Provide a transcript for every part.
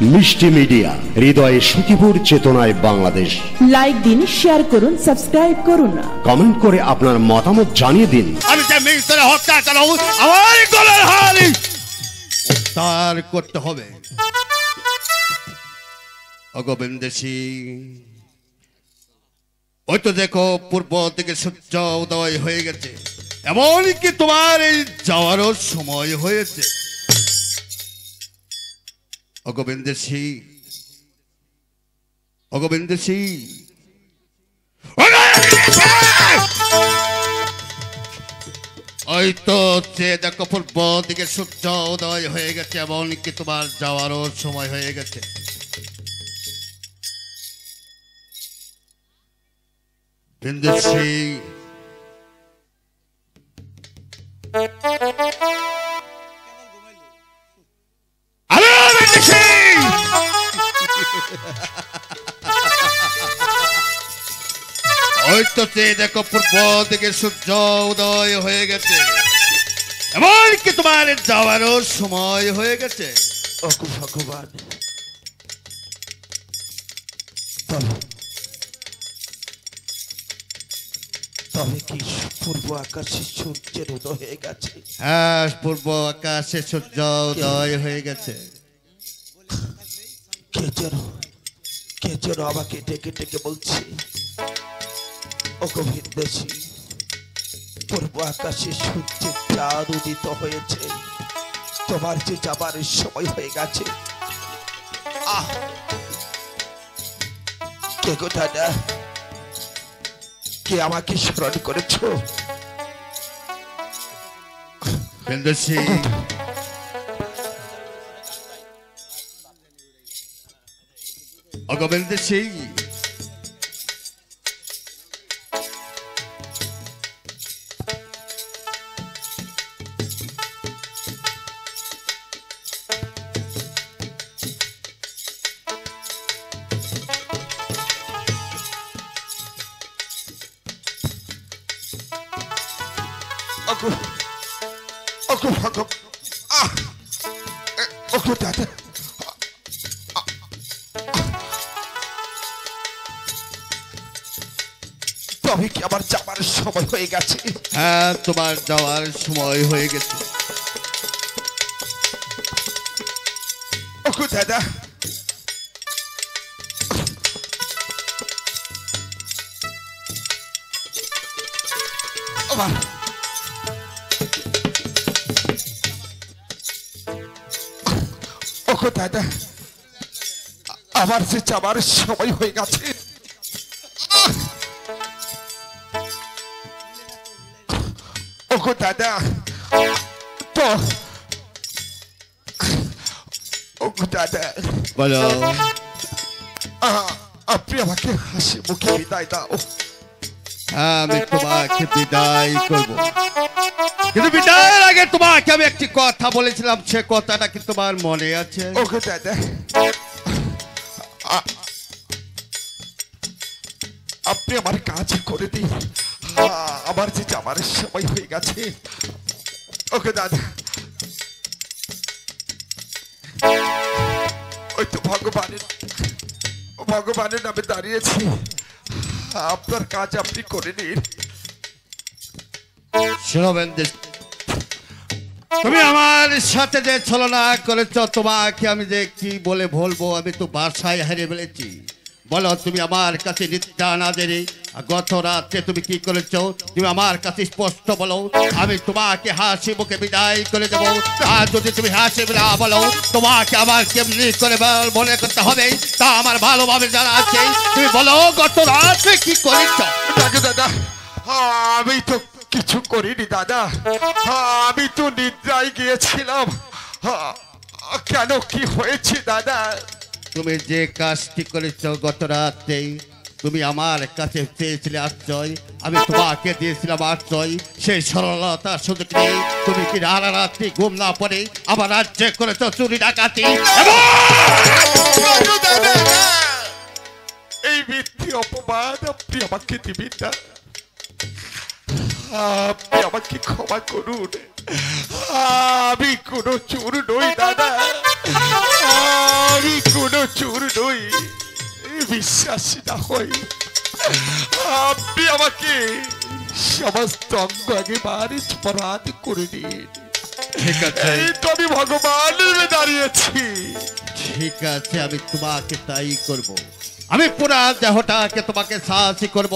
মিষ্টি মিডিয়া, হৃদয়ে সুখীপুর, চেতনায় বাংলাদেশ। লাইক দিন, শেয়ার করুন, সাবস্ক্রাইব করুন, কমেন্ট করে আপনার মতামত জানিয়ে দিন। আমি যে মিস্ত্রি হত্যা চালাবো, আমার গলার হাড়ি তার করতে হবে। অগোবিন্দ সিং, ওই তো দেখো পূর্ব দিকে সূর্য উদয় হয়ে গেছে, এমনকি তোমার এই যাওয়ারও সময় হয়েছে। অগোবিন্দ সিং, অগোবিন্দ সিং, ওই তো দেখো পূর্ব দিকে সূর্য উদয় হয়ে গেছে, এমনকি তোমার যাওয়ারও সময় হয়ে গেছে। বিন্দু সিং, ওই তো দেখো পূর্ব দিকে সূর্য উদয় হয়ে গেছে, এমনকি তোমার যাওয়ারও সময় হয়ে গেছে। ভগবান, তবে কি পূর্ব আকাশে সূর্যের উদয় হয়ে গেছে? হ্যাঁ, পূর্ব আকাশে সূর্য উদয় হয়ে গেছে। কে যেন আমাকে ডেকে ডেকে বলছে, অগোবিন্দ সিং, পূর্ব আকাশে সূর্যের চাঁদ উদিত হয়েছে, তোমার যে যাবার সময় হয়ে গেছে। কে গো দাদা, কে আমাকে স্মরণ করেছ? বিন্দু সিং, অগোবিন্দ সিং, দাদা, তবে কি আমার যাবার সময় হয়ে গেছে? হ্যাঁ, তোমার যাওয়ার সময় হয়ে গেছে। দাদা, দাদা, আমার যে যাবার সময় হয়ে গেছে। দাদা, তো দাদা, বলো, আপনি আমাকে হাসি মুখে বিদায় দাও। আমি তোমাকে বিদায় করব, কিন্তু বিদায়ের আগে তোমাকে আমি একটি কথা বলেছিলাম, সে কথাটা কি তোমার মনে আছে? দাদা, আপনি আমার কাজ করে দিন, আমার যে যাবার সময় হয়ে গেছে। দাদা, ওই তো ভগবানের নামে দাঁড়িয়েছি, আপনার কাজ আপনি করে নিন। তুমি আমার সাথে যে ছলনা করেছ, তোমাকে আমি যে কি বলে বলবো, আমি তো বাসায় হারিয়ে ফেলেছি। বলো, তুমি আমার কাছে নিত্যা না জেনে গত রাত্রে তুমি কি করেছো? তুমি আমার কাছে স্পষ্ট বলো, আমি তোমাকে হাসি মুখে বিদায় করে দেবো। আর যদি তুমি হাসি না বলো, তোমাকে আমার কেমনি করে মনে করতে হবে তা আমার ভালোভাবে জানা আছে। তুমি বলো, গত রাত্রে কি করেছো? দাদা, আমি তো কিছু করিনি দাদা, আমি তো নিদ্রায় গিয়েছিলাম। কেন, কি হয়েছে দাদা? তুমি যে কাজটি করেছো গত রাতে, তুমি আমার কাছে চেয়েছিলে আশ্রয়, আমি তোমাকে দিয়েছিলাম আশ্রয়। সেই সরলতার সুযোগ নিয়ে তুমি কি সারা রাত্রি ঘুম না পড়ে আমার রাজ্যে করেছো চুরি ডাকাতি। এই মিথ্যে অপমান আপনি আমাকে দিবেন না, আপনি আমাকে ক্ষমা করুন। আমি কোনো চোর নই দাদা, আমি শুধুই বিশ্বাসী না হই আপনি আমাকে সমস্ত অঙ্গ একেবারে অপরাধ করে দিন। ঠিক আছে, এই তো আমি ভগবানের দাঁড়িয়েছি। ঠিক আছে, আমি তোমাকে তাই করব। আমি পুরা দেহটাকে তোমাকে সাহসী করব।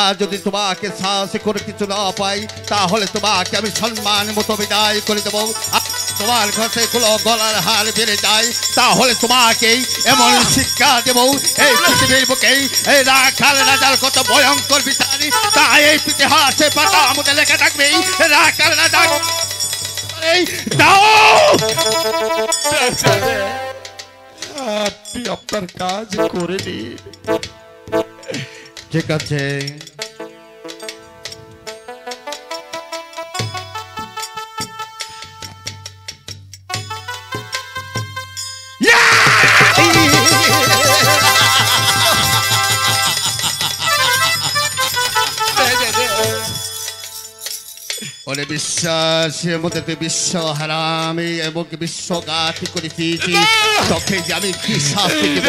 আর যদি তোমাকে সাহসী করে কিছু না পাই, তাহলে তোমাকে আমি সম্মান মতো বিদায় করে দেবো। আর তোমার ঘরে গুলো গলার হার বেড়ে যায়, তাহলে তোমাকেই এমন শিক্ষা দেবো এই পৃথিবীর বুকেই এই রাখাল রাজার কত ভয়ঙ্কর বিচারী, তাই এই ইতিহাসে পাতা আমাদের লেখা থাকবে রাখাল রাজা। আপনি আপনার কাজ করে দিন। ঠিক আছে, ওরে বিশ্বাসের মধ্যে তুই বিশ্ব হারামি এবং বিশ্বঘাতী করেছিস, তোকে যে আমি কি শাস্তি দেব,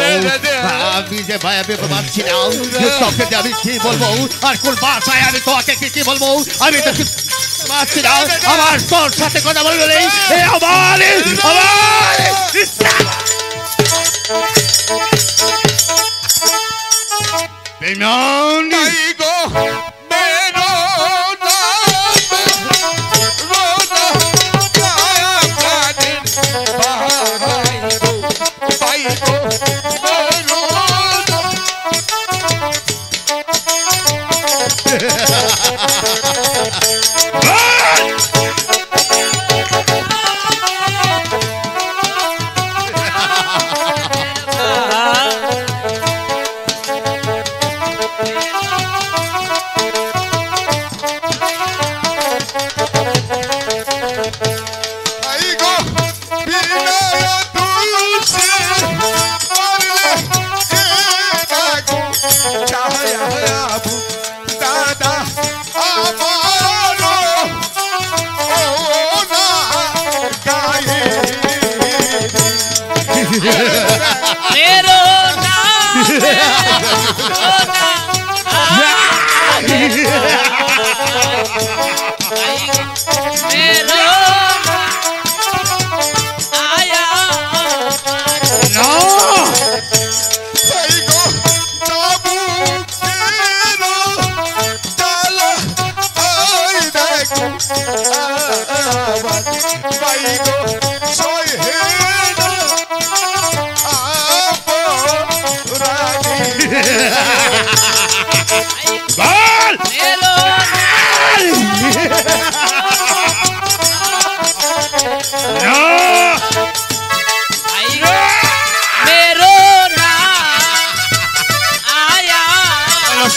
আমি যে ভয়াবে পাচ্ছি না, তোকে যে আমি কি বলবো আর কোন ভাষায় আমি তোকে কি বলবো, আমি তো পাচ্ছি না। আমার তোর সাথে কথা বলবো নেই, আমার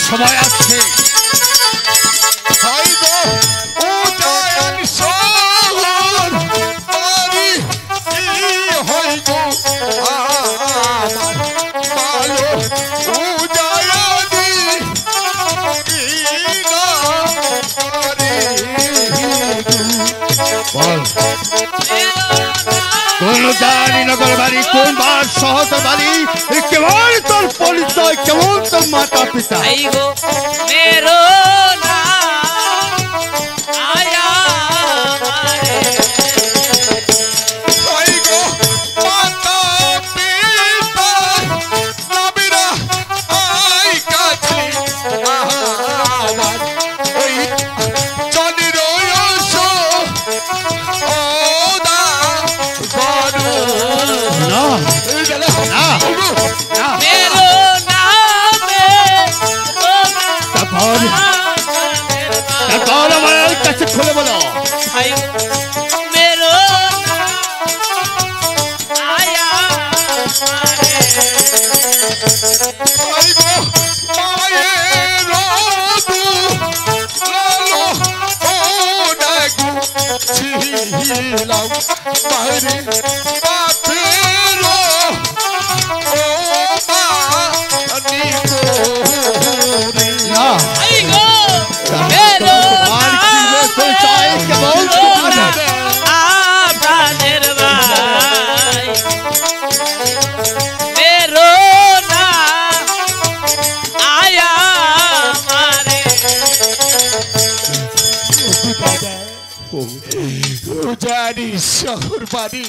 সময় আছে। কোন জানি নগর বাড়ি, কোন বার শহর বাড়ি, কেমন তোর পরিচয়, কেমন তোর মাতা পিতা। খুলে বলো मेरो জানি শহর বাড়ি